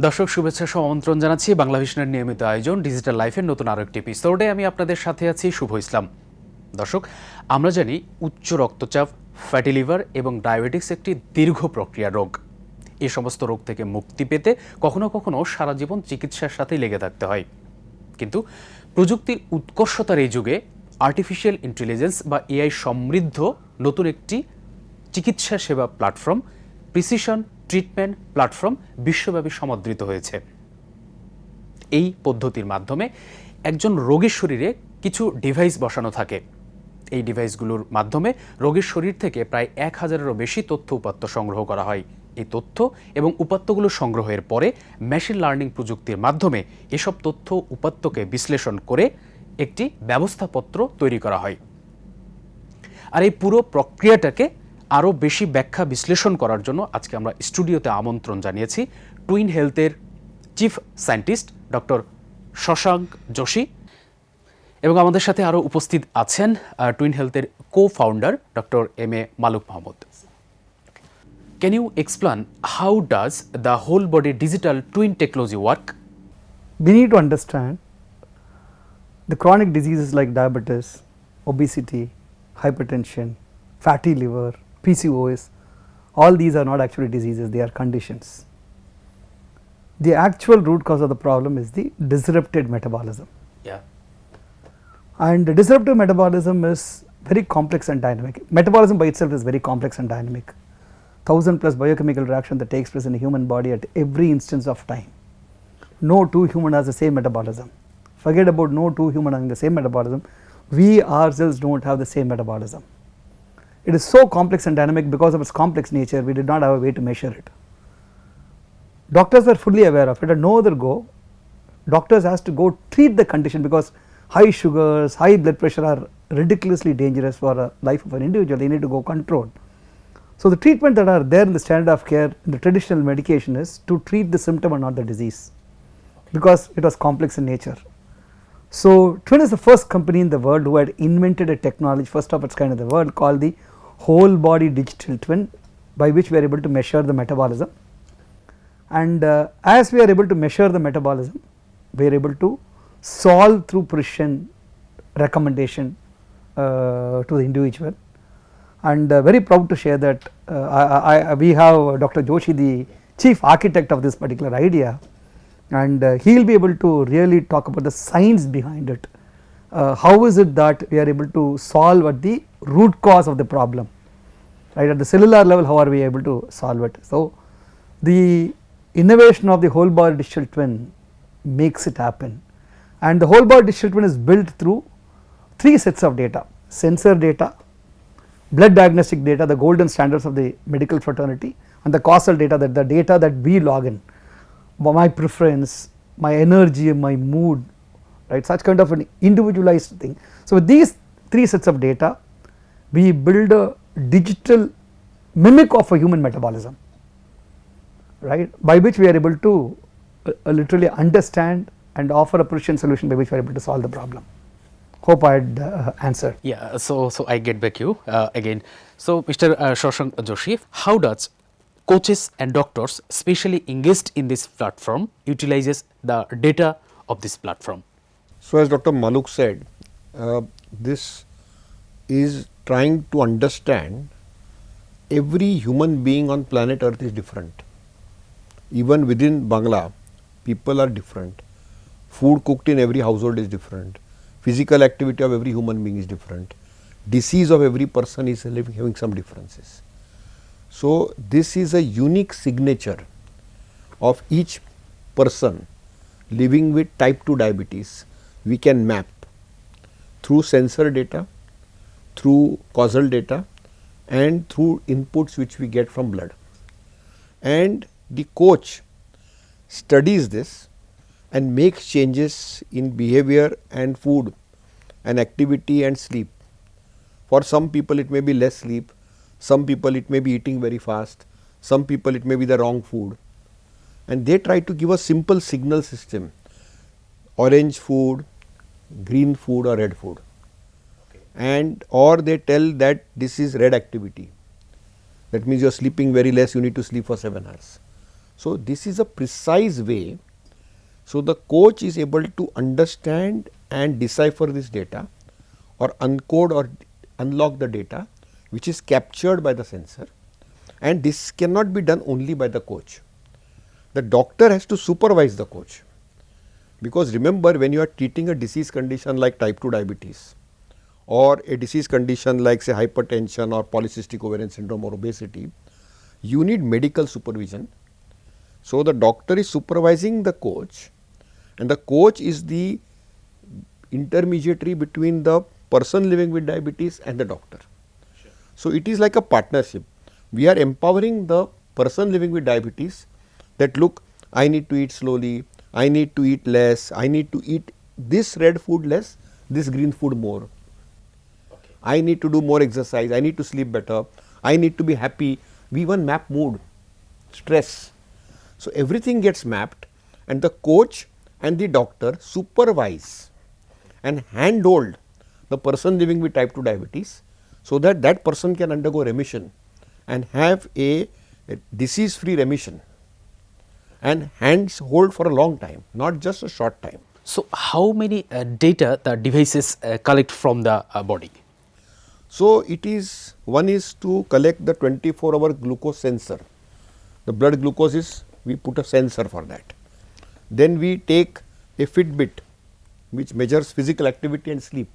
দর্শক শুভেচ্ছা সহ আমন্ত্রণ জানাচ্ছি বাংলাভিশনের নিয়মিত আয়োজন ডিজিটাল লাইফের নতুন আরো একটি এপিসোডে আমি আপনাদের সাথে আছি শুভ ইসলাম। দর্শক, আমরা জানি উচ্চ রক্তচাপ, ফ্যাটি লিভার এবং ডায়াবেটিস একটি দীর্ঘ প্রক্রিয়া রোগ। এই সমস্ত রোগ থেকে মুক্তি পেতে কখনো কখনো সারা জীবন চিকিৎসার সাথেই লেগে থাকতে হয়। কিন্তু প্রযুক্তির উৎকর্ষতার এই যুগে আর্টিফিশিয়াল ইন্টেলিজেন্স বা এআই সমৃদ্ধ নতুন একটি চিকিৎসা সেবা প্ল্যাটফর্ম প্রিসিশন ট্রিটমেন্ট প্ল্যাটফর্ম বিশ্বব্যাপী সমাদৃত হয়েছে। এই পদ্ধতির মাধ্যমে একজন রোগীর শরীরে কিছু ডিভাইস বসানো থাকে। এই ডিভাইসগুলোর মাধ্যমে রোগীর শরীর থেকে প্রায় 1000-এরও বেশি তথ্য উপাত্ত সংগ্রহ করা হয়। এই তথ্য এবং উপাত্তগুলো সংগ্রহের পরে মেশিন লার্নিং প্রযুক্তির মাধ্যমে এসব তথ্য উপাত্তকে বিশ্লেষণ করে একটি ব্যবস্থাপত্র তৈরি করা হয়। আর এই পুরো প্রক্রিয়াটাকে আরও বেশি ব্যাখ্যা বিশ্লেষণ করার জন্য আজকে আমরা স্টুডিওতে আমন্ত্রণ জানিয়েছি টুইন হেলথের chief scientist doctor Shashank Joshi, এবং আমাদের সাথে আরও উপস্থিত আছেন টুইন হেলথের co-founder doctor M A Maluk Mahmud. Can you explain how does the whole body digital twin technology work? We need to understand the chronic diseases like diabetes, obesity, hypertension, fatty liver, PCOS. All these are not actually diseases, they are conditions. The actual root cause of the problem is the disrupted metabolism. Yeah. And the disruptive metabolism is very complex and dynamic. Metabolism by itself is very complex and dynamic. 1000+ biochemical reaction that takes place in the human body at every instance of time. No two human has the same metabolism. Forget about no two human having the same metabolism. We ourselves don't have the same metabolism. It is so complex and dynamic because of its complex nature. We did not have a way to measure it. Doctors are fully aware of it. At no other go, doctors has to go treat the condition because high sugars, high blood pressure are ridiculously dangerous for the life of an individual. They need to go controlled. So the treatment that are there in the standard of care in the traditional medication is to treat the symptom and not the disease, because it was complex in nature. So Twin is the first company in the world who had invented a technology first of its kind in the world called the whole body digital twin, by which we are able to measure the metabolism, and as we are able to measure the metabolism, we are able to solve through precision recommendation to the individual. And very proud to share that we have Dr. Joshi, the chief architect of this particular idea, and he will be able to really talk about the science behind it. How is it that we are able to solve at the root cause of the problem, right? At the cellular level, how are we able to solve it? So the innovation of the whole body digital twin makes it happen, and the whole body digital twin is built through 3 sets of data: sensor data, blood diagnostic data, the golden standards of the medical fraternity, and the causal data, that the data that we log in, my preference, my energy, my mood, right, such kind of an individualized thing. So with these 3 sets of data, we build a digital mimic of a human metabolism, right, by which we are able to literally understand and offer a precision solution by which we are able to solve the problem. Hope I had answered. Yeah, so I get back you again. So Mr. Shashank Joshi, how does coaches and doctors specially engaged in this platform utilizes the data of this platform? So as Dr. Maluk said, this is trying to understand every human being on planet Earth is different. Even within Bangla, people are different. Food cooked in every household is different. Physical activity of every human being is different. Disease of every person is having some differences. So this is a unique signature of each person living with type 2 diabetes. We can map through sensor data, through causal data, and through inputs which we get from blood. And the coach studies this and makes changes in behavior and food and activity and sleep. For some people it may be less sleep, some people it may be eating very fast, some people it may be the wrong food, and they try to give a simple signal system: orange food, green food or red food. Okay. And or they tell that this is red activity, that means you are sleeping very less, you need to sleep for 7 hours. So, this is a precise way. So, the coach is able to understand and decipher this data or uncode or unlock the data which is captured by the sensor, and this cannot be done only by the coach. The doctor has to supervise the coach, because remember, when you are treating a disease condition like type 2 diabetes or a disease condition like say hypertension or polycystic ovarian syndrome or obesity, you need medical supervision. So, the doctor is supervising the coach, and the coach is the intermediary between the person living with diabetes and the doctor. Sure. So, it is like a partnership. We are empowering the person living with diabetes that look, I need to eat slowly, I need to eat less, I need to eat this red food less, this green food more. Okay. I need to do more exercise, I need to sleep better, I need to be happy. We even map mood, stress. So, everything gets mapped, and the coach and the doctor supervise and handhold the person living with type 2 diabetes, so that that person can undergo remission and have a disease free remission and hands hold for a long time, not just a short time. So, how many data the devices collect from the body? So, it is, one is to collect the 24-hour glucose sensor. The blood glucose is, we put a sensor for that. Then we take a Fitbit which measures physical activity and sleep.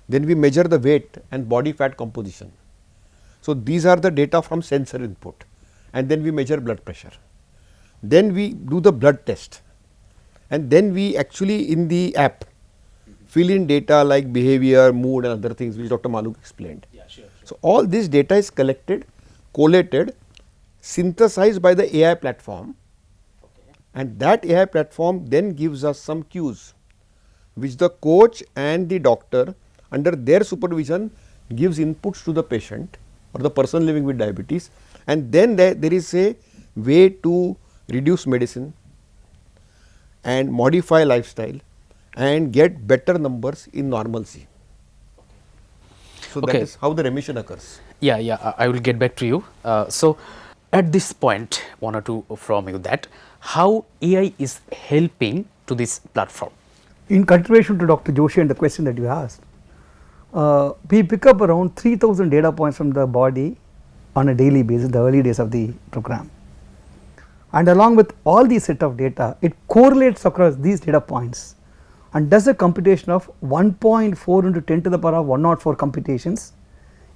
Then we measure the weight and body fat composition. So, these are the data from sensor input, and then we measure blood pressure. Then we do the blood test, and then we actually in the app fill in data like behavior, mood and other things which Dr. Maluk explained. Yeah, sure. So, all this data is collected, collated, synthesized by the AI platform, and that AI platform then gives us some cues which the coach and the doctor under their supervision gives inputs to the patient or the person living with diabetes, and then there is a way to reduce medicine and modify lifestyle and get better numbers in normalcy. So, that is how the remission occurs. Yeah, I will get back to you. So, at this point, one or two from you, that how AI is helping to this platform. In continuation to Dr. Joshi and the question that you asked, we pick up around 3000 data points from the body on a daily basis, the early days of the program. And along with all these set of data, it correlates across these data points and does a computation of 1.4 into 10 to the power of 104 computations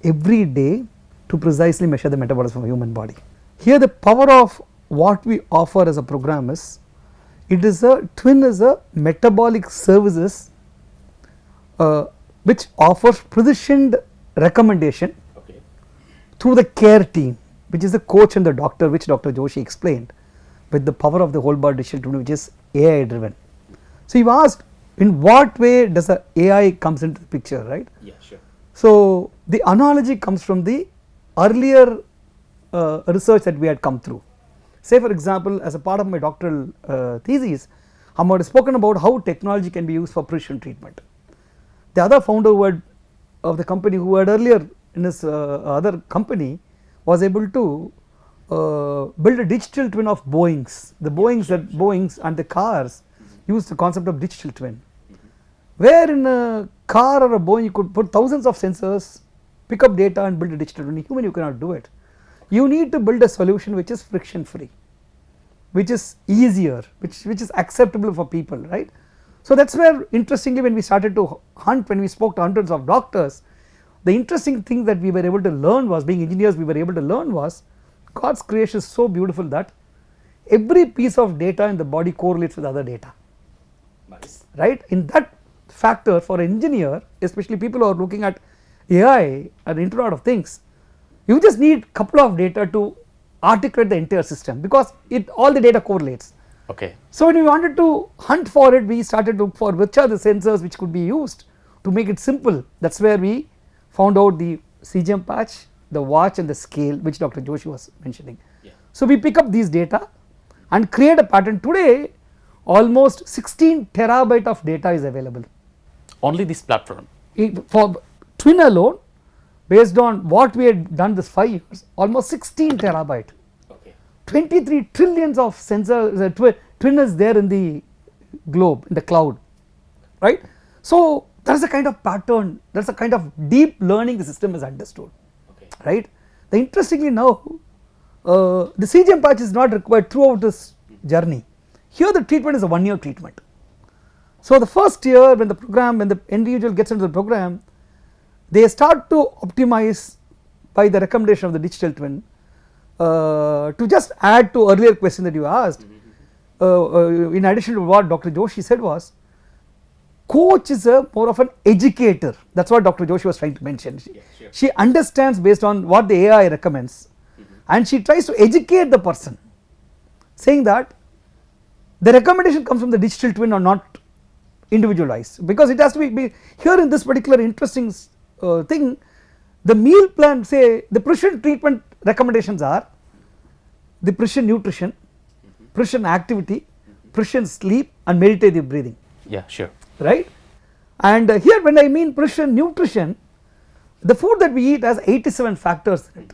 every day to precisely measure the metabolism of the human body. Here the power of what we offer as a program is, it is a twin is a metabolic services which offers precision recommendation through the care team, which is the coach and the doctor, which Dr. Joshi explained, with the power of the whole body digital twin, which is AI driven. So, you asked in what way does the AI comes into the picture, right? Yeah, sure. So, the analogy comes from the earlier research that we had come through. Say for example, as a part of my doctoral thesis, I had spoken about how technology can be used for precision treatment. The other founder of the company who had earlier in his other company was able to build a digital twin of Boeings. The Boeings and the cars use the concept of digital twin, where in a car or a Boeing you could put thousands of sensors, pick up data and build a digital twin. In human you cannot do it. You need to build a solution which is friction free, which is easier, which is acceptable for people, right? So, that is where interestingly when we started to hunt, when we spoke to hundreds of doctors, the interesting thing that we were able to learn was, being engineers we were able to learn was, God's creation is so beautiful that every piece of data in the body correlates with other data. Nice. Right? In that factor, for an engineer, especially people who are looking at AI and the Internet of Things, you just need couple of data to articulate the entire system, because all the data correlates. Okay. So, when we wanted to hunt for it, we started to look for which are the sensors which could be used to make it simple. That is where we found out the CGM patch, the watch and the scale, which Dr. Joshi was mentioning. Yeah. So, we pick up these data and create a pattern. Today almost 16 terabyte of data is available. Only this platform? For twin alone, based on what we had done this 5 years, almost 16 terabyte. Okay. 23 trillions of sensors, twin is there in the globe, in the cloud, right. So there is a kind of pattern, there is a kind of deep learning the system has understood, right. Interestingly now, the CGM patch is not required throughout this journey. Here the treatment is a 1 year treatment. So the first year when the individual gets into the program, they start to optimize by the recommendation of the digital twin. To just add to earlier question that you asked, in addition to what Dr. Joshi said was, coach is more of an educator. That is what Dr. Joshi was trying to mention. She understands based on what the AI recommends, and she tries to educate the person, saying that the recommendation comes from the digital twin or not individualized, because it has to be here in this particular interesting thing. The meal plan, say the precision treatment recommendations are the precision nutrition, precision activity, precision sleep and meditative breathing. Yeah, sure. Right. And here when I mean precision nutrition, the food that we eat has 87 factors in it,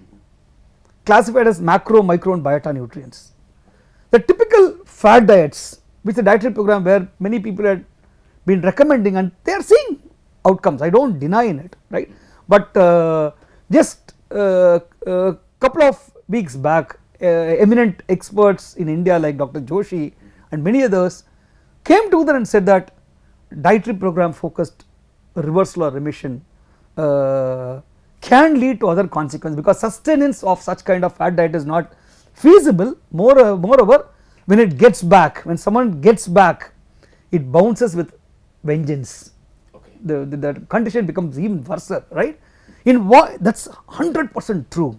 classified as macro, micro and biota nutrients. The typical fad diets, which the dietary program where many people had been recommending, and they are seeing outcomes, I do not deny in it, right. But just couple of weeks back, eminent experts in India like Dr. Joshi and many others came together and said that dietary program focused reversal or remission can lead to other consequences, because sustenance of such kind of fat diet is not feasible. Moreover, when it gets back, when someone gets back, it bounces with vengeance. The condition becomes even worse, right. In what, that is 100% true,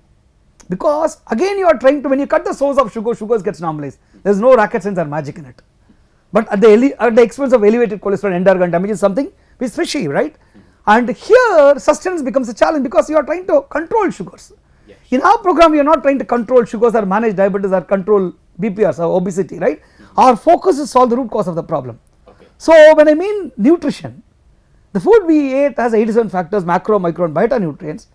because again you are trying to, when you cut the source of sugar, sugars gets normalized, there is no rocket science or magic in it, but at the expense of elevated cholesterol, end organ damage is something which is fishy, right. And here sustenance becomes a challenge, because you are trying to control sugars. Yes. In our program we are not trying to control sugars or manage diabetes or control BPRs or obesity, right. Our focus is to solve the root cause of the problem. So when I mean nutrition, the food we ate has 87 factors, macro, micro and biota nutrients.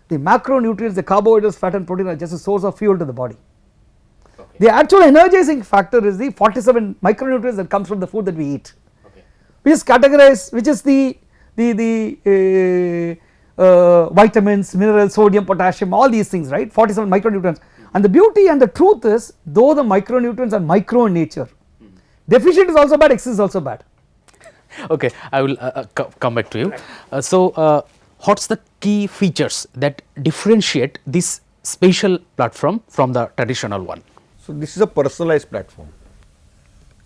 The macronutrients, the carbohydrates, fat and protein are just a source of fuel to the body. The actual energizing factor is the 47 micronutrients that comes from the food that we eat, which is categorized, which is the vitamins, minerals, sodium, potassium, all these things, right, 47 micronutrients. And the beauty and the truth is, though the micronutrients are micro in nature, deficient is also bad, excess is also bad. Okay, I will come back to you. What is the key features that differentiate this special platform from the traditional one? So this is a personalized platform.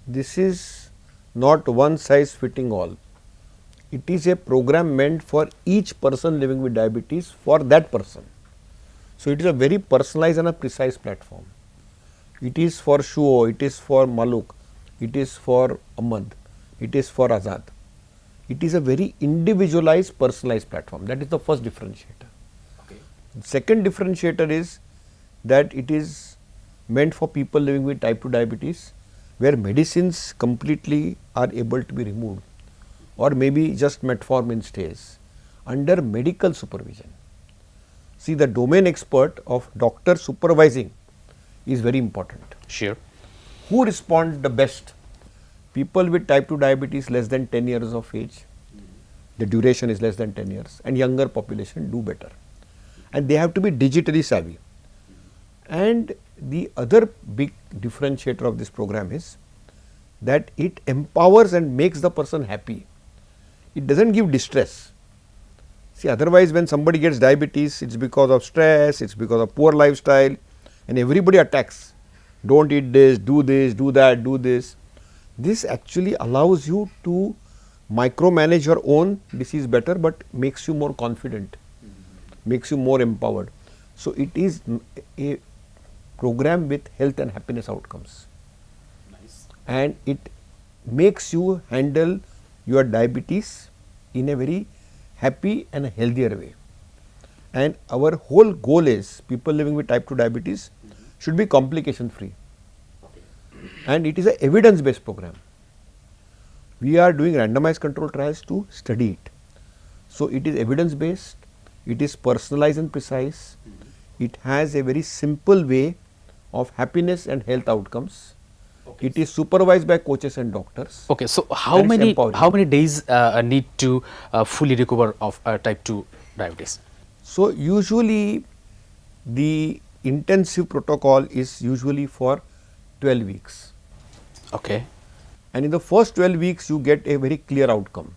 This is not one size fitting all. It is a program meant for each person living with diabetes, for that person. So it is a very personalized and a precise platform. It is for Shuo, it is for Maluk, it is for Ahmad, it is for Azad. It is a very individualized, personalized platform. That is the first differentiator. The second differentiator is that it is meant for people living with type 2 diabetes, where medicines completely are able to be removed, or maybe just metformin stays under medical supervision. See, the domain expert of doctor supervising is very important. Sure. Who respond the best? People with type 2 diabetes less than 10 years of age, the duration is less than 10 years, and younger population do better, and they have to be digitally savvy. And the other big differentiator of this program is that it empowers and makes the person happy. It does not give distress. See, otherwise when somebody gets diabetes, it is because of stress, it is because of poor lifestyle, and everybody attacks. Don't eat this, do that, do this. This actually allows you to micromanage your own disease better, but makes you more confident, makes you more empowered. So it is a program with health and happiness outcomes. Nice. And it makes you handle your diabetes in a very happy and a healthier way. And our whole goal is people living with type 2 diabetes should be complication free. And it is an evidence based program. We are doing randomized control trials to study it. So it is evidence based, it is personalized and precise, it has a very simple way of happiness and health outcomes. It is supervised by coaches and doctors. Okay, so how And it's many empowering. days need to fully recover of type 2 diabetes? So, usually the intensive protocol is usually for 12 weeks, Okay. and in the first 12 weeks you get a very clear outcome,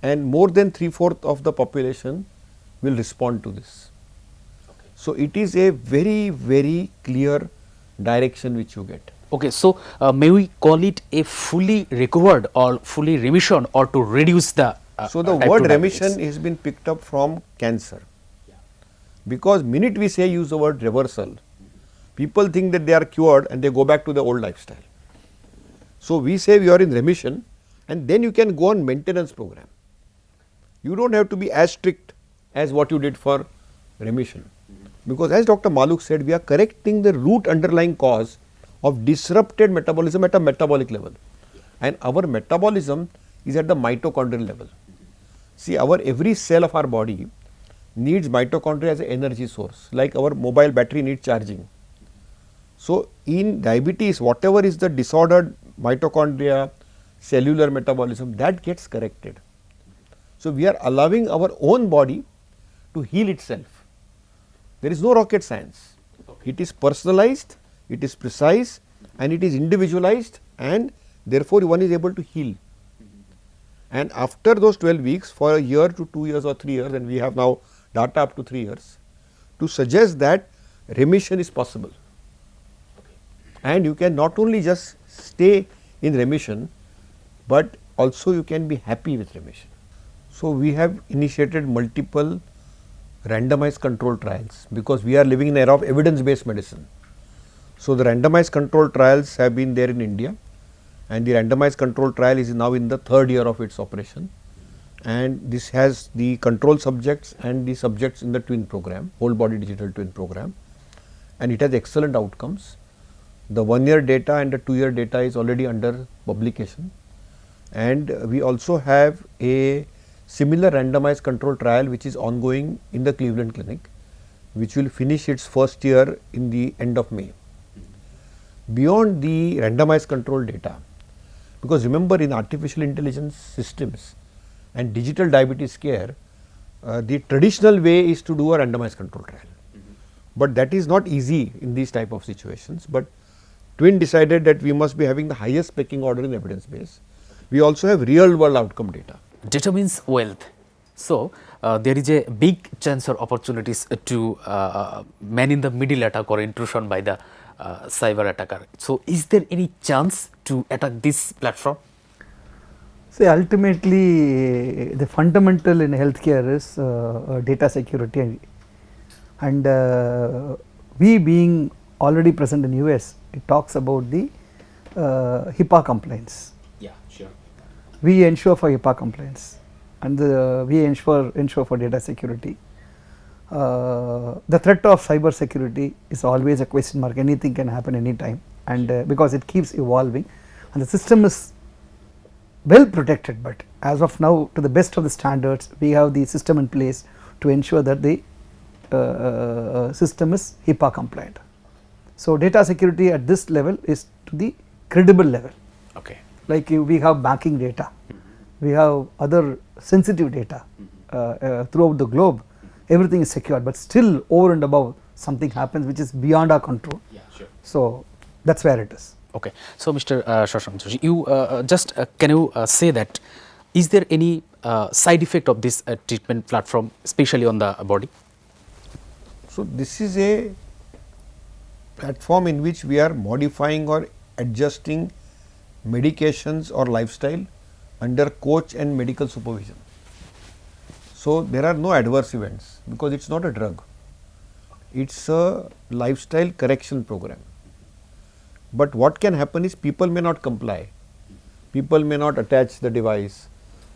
and more than 3/4 of the population will respond to this. So, it is a very, very clear direction which you get. Okay, so may we call it a fully recovered or fully remission or to reduce the So, the type 2 word diabetes? remission has been picked up from cancer, because minute we say use the word reversal, people think that they are cured and they go back to the old lifestyle. So, we say you are in remission, and then you can go on maintenance program. You do not have to be as strict as what you did for remission, because as Dr. Maluk said, we are correcting the root underlying cause of disrupted metabolism at a metabolic level, and our metabolism is at the mitochondrial level. See, our every cell of our body needs mitochondria as an energy source, like our mobile battery needs charging. So, in diabetes, whatever is the disordered mitochondria, cellular metabolism, that gets corrected. So, we are allowing our own body to heal itself. There is no rocket science. It is personalized, it is precise, and it is individualized, and therefore, one is able to heal. And after those 12 weeks, for a year to 2 years or 3 years, and we have now data up to 3 years, to suggest that remission is possible. And you can not only just stay in remission, but also you can be happy with remission. So, we have initiated multiple randomized control trials, because we are living in an era of evidence based medicine. So, the randomized control trials have been there in India, and the randomized control trial is now in the 3rd year of its operation, and this has the control subjects and the subjects in the twin program, whole body digital twin program, and it has excellent outcomes. The 1-year data and the 2-year data is already under publication, and we also have a similar randomized control trial which is ongoing in the Cleveland Clinic, which will finish its 1st year in the end of May. Beyond the randomized control data, because remember, in artificial intelligence systems and digital diabetes care, the traditional way is to do a randomized control trial, but that is not easy in these type of situations. But Twin decided that we must be having the highest pecking order in evidence base. We also have real world outcome data. Data means wealth. So, there is a big chance or opportunities to man in the middle attack or intrusion by the cyber attacker. So, is there any chance to attack this platform? See, ultimately the fundamental in healthcare is data security, and we being already present in US, it talks about the HIPAA compliance. Yeah, sure. We ensure for HIPAA compliance, and we ensure for data security. The threat of cyber security is always a question mark. Anything can happen anytime, and because it keeps evolving, and the system is well protected, but as of now, to the best of the standards, we have the system in place to ensure that the system is HIPAA compliant. So, data security at this level is to the credible level. Okay. Like we have banking data, we have other sensitive data throughout the globe, everything is secured, but still over and above something happens which is beyond our control. Yeah, sure. So, that is where it is. Okay. So, Mr. Shashank Joshi, you just can you say that is there any side effect of this treatment platform, especially on the body? So, this is a platform in which we are modifying or adjusting medications or lifestyle under coach and medical supervision. So, there are no adverse events because it is not a drug, it is a lifestyle correction program. But what can happen is people may not comply, people may not attach the device,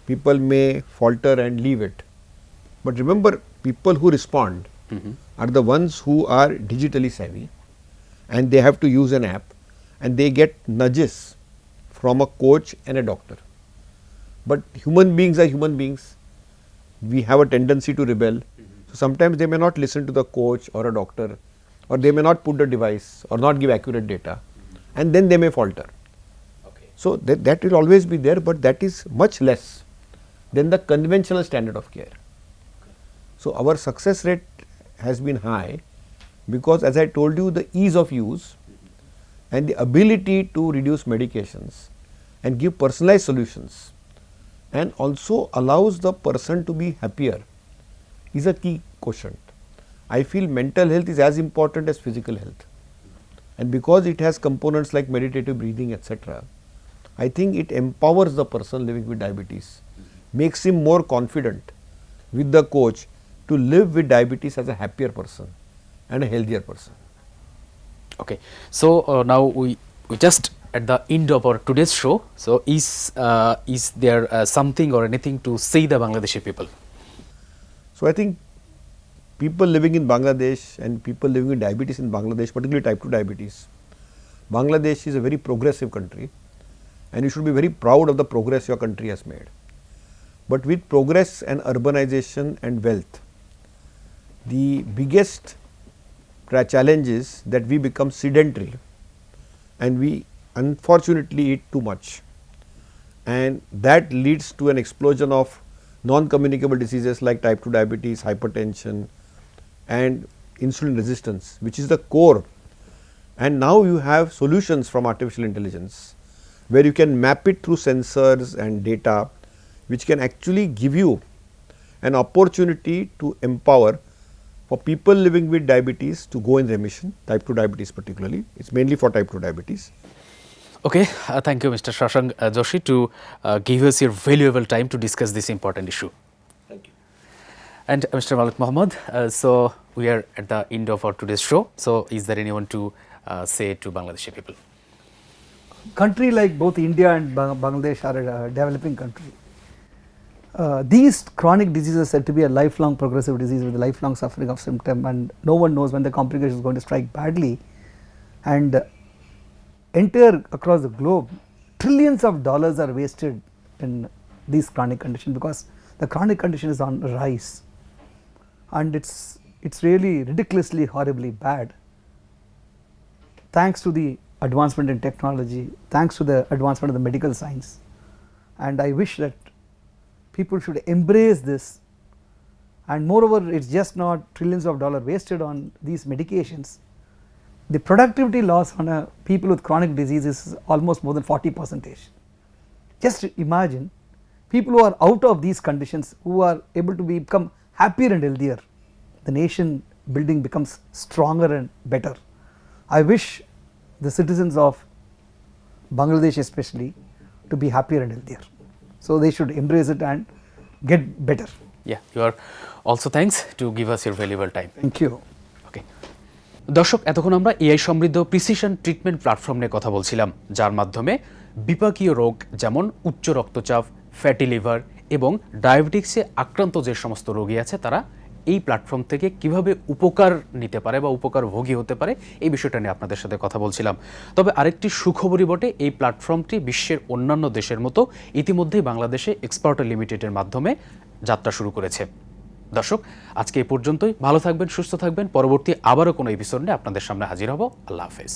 people may falter and leave it. But remember, people who respond are the ones who are digitally savvy, and they have to use an app, and they get nudges from a coach and a doctor. But human beings are human beings, we have a tendency to rebel. So, sometimes they may not listen to the coach or a doctor, or they may not put the device or not give accurate data, and then they may falter. So, that will always be there, but that is much less than the conventional standard of care. So, our success rate has been high because, as I told you, the ease of use and the ability to reduce medications and give personalized solutions and also allows the person to be happier is a key quotient. I feel mental health is as important as physical health, and because it has components like meditative breathing, etc., I think it empowers the person living with diabetes, makes him more confident with the coach to live with diabetes as a happier person and a healthier person. Okay, so now we just at the end of our today's show. So is there something or anything to say the Bangladeshi people? So I think people living in Bangladesh and people living with diabetes in Bangladesh, particularly type 2 diabetes, Bangladesh is a very progressive country, and you should be very proud of the progress your country has made. But with progress and urbanization and wealth, the biggest challenge is that we become sedentary and we unfortunately eat too much, and that leads to an explosion of non-communicable diseases like type 2 diabetes, hypertension and insulin resistance, which is the core. And now you have solutions from artificial intelligence where you can map it through sensors and data, which can actually give you an opportunity to empower for people living with diabetes to go in remission, type 2 diabetes particularly. It is mainly for type 2 diabetes. Okay, thank you Mr. Shashank Joshi to give us your valuable time to discuss this important issue. Thank you. And Mr. Malik Mohammed, so we are at the end of our today's show. So is there anyone to say to Bangladeshi people? Country like both India and Bangladesh are a developing country. These chronic diseases are said to be a lifelong progressive disease with a lifelong suffering of symptom, and no one knows when the complication is going to strike badly. And entire across the globe, trillions of dollars are wasted in these chronic conditions because the chronic condition is on rise, and it's really ridiculously horribly bad. Thanks to the advancement in technology, thanks to the advancement of the medical science, and I wish that people should embrace this. And moreover, it's just not trillions of dollars wasted on these medications. The productivity loss on people with chronic disease is almost more than 40%. Just imagine people who are out of these conditions, who are able to become happier and healthier, the nation building becomes stronger and better. I wish the citizens of Bangladesh especially to be happier and healthier. So they should embrace it and get better. Yeah, you are also thanks to give us your valuable time. Thank you. Okay. দর্শক, এতক্ষণ আমরা AI সমৃদ্ধ precision treatment platform নিয়ে কথা বলছিলাম, যার মাধ্যমে বিপাকীয় রোগ যেমন উচ্চ রক্তচাপ, ফ্যাটি লিভার এবং ডায়াবেটিক্সে আক্রান্ত যে সমস্ত রোগী আছে তারা এই প্ল্যাটফর্ম থেকে কিভাবে উপকার নিতে পারে বা উপকারভোগী হতে পারে এই বিষয়টা নিয়ে আপনাদের সাথে কথা বলছিলাম। তবে আরেকটি সুখবরই বটে, এই প্ল্যাটফর্মটি বিশ্বের অন্যান্য দেশের মতো ইতিমধ্যেই বাংলাদেশে এক্সপার্টার লিমিটেডের মাধ্যমে যাত্রা শুরু করেছে। দর্শক, আজকে এই পর্যন্তই। ভালো থাকবেন, সুস্থ থাকবেন। পরবর্তী আবারও কোনো এপিসোড নিয়ে আপনাদের সামনে হাজির হব। আল্লাহ হাফেজ।